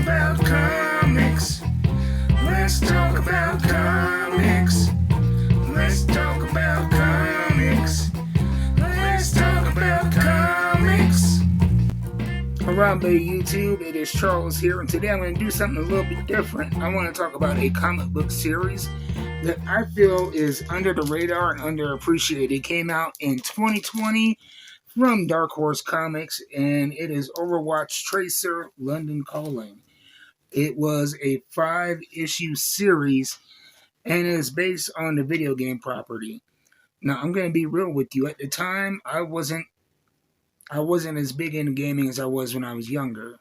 about comics. Let's talk about comics. Let's talk about comics. Let's talk about comics. Alright, baby YouTube, it is Charles here, and today I'm going to do something a little bit different. I want to talk about a comic book series that I feel is under the radar and underappreciated. It came out in 2020 from Dark Horse Comics, and it is Overwatch Tracer London Calling. It was a 5-issue series, and it is based on the video game property. Now, I'm going to be real with you. At the time, I wasn't as big into gaming as I was when I was younger.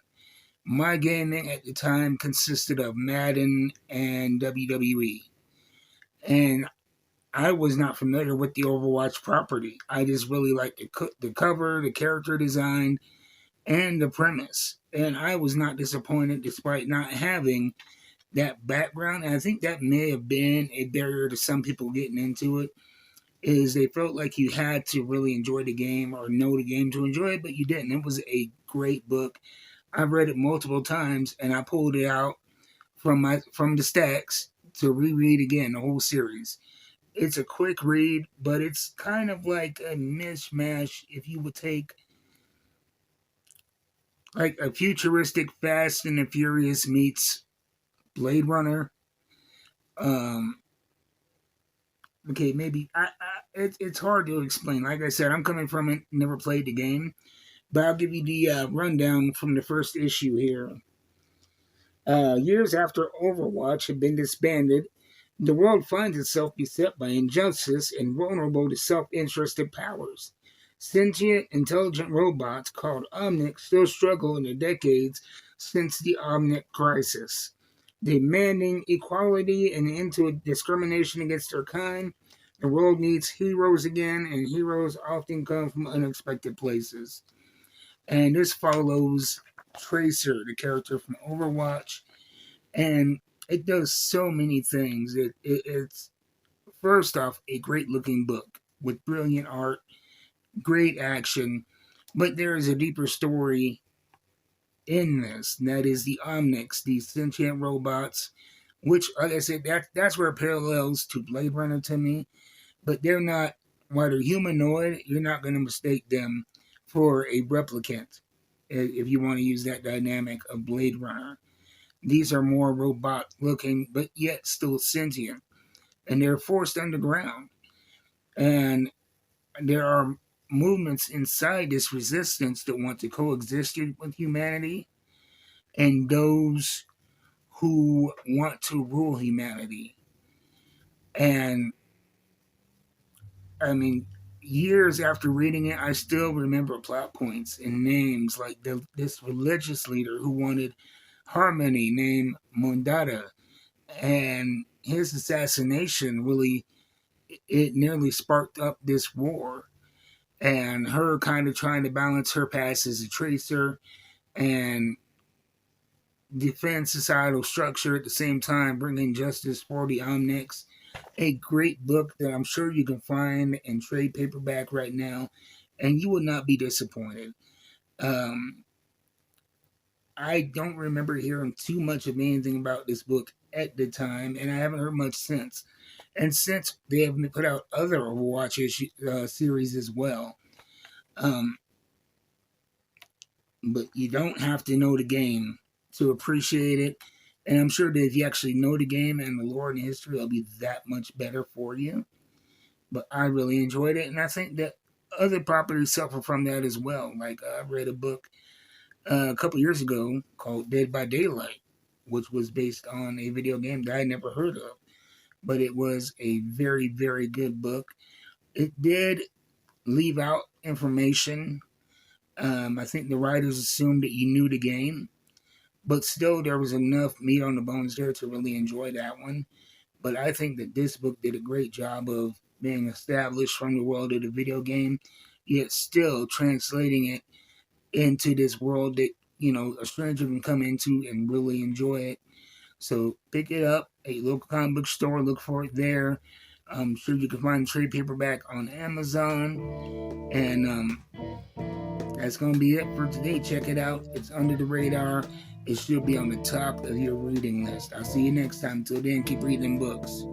My gaming at the time consisted of Madden and WWE. And I was not familiar with the Overwatch property. I just really liked the cover, the character design, and the premise. And I was not disappointed despite not having that background. And I think that may have been a barrier to some people getting into it, is they felt like you had to really enjoy the game or know the game to enjoy it, but you didn't. It was a great book. I've read it multiple times, and I pulled it out from the stacks to reread again the whole series. It's a quick read, but it's kind of like a mishmash. If you would take like a futuristic Fast and the Furious meets Blade Runner. Okay, maybe it's hard to explain. Like I said, I'm coming from it, never played the game, but I'll give you the rundown from the first issue here. Years after Overwatch had been disbanded, the world finds itself beset by injustice and vulnerable to self-interested powers. Sentient, intelligent robots called Omnics still struggle in the decades since the Omnic Crisis, demanding equality and end to discrimination against their kind. The world needs heroes again, and heroes often come from unexpected places. And this follows Tracer, the character from Overwatch, and it does so many things. It's first off a great looking book with brilliant art, great action, but there is a deeper story in this, and that is the Omnics, these sentient robots, which, like I said, that's where it parallels to Blade Runner to me, but they're not, while they're humanoid, you're not going to mistake them for a replicant, if you want to use that dynamic of Blade Runner. These are more robot looking, but yet still sentient. And they're forced underground. And there are movements inside this resistance that want to coexist with humanity, and those who want to rule humanity. And I mean, years after reading it, I still remember plot points and names like this religious leader who wanted harmony named Mondada, and his assassination really, it nearly sparked up this war, and her kind of trying to balance her past as a tracer and defend societal structure at the same time, bringing justice for the Omnics. A great book that I'm sure you can find in trade paperback right now, and you will not be disappointed. I don't remember hearing too much of anything about this book at the time, and I haven't heard much since. And since they have put out other Overwatch series as well. But you don't have to know the game to appreciate it. And I'm sure that if you actually know the game and the lore and history, it'll be that much better for you. But I really enjoyed it, and I think that other properties suffer from that as well. Like I read a book a couple years ago called Dead by Daylight, which was based on a video game that I never heard of. But it was a very, very good book. It did leave out information. I think the writers assumed that you knew the game, but still there was enough meat on the bones there to really enjoy that one. But I think that this book did a great job of being established from the world of the video game, yet still translating it into this world that, you know, a stranger can come into and really enjoy it. So pick it up at a local comic book store, look for it there. I'm sure you can find the trade paperback on Amazon. And That's going to be it for today. Check it out. It's under the radar. It should be on the top of your reading list. I'll see you next time. Until then, keep reading books.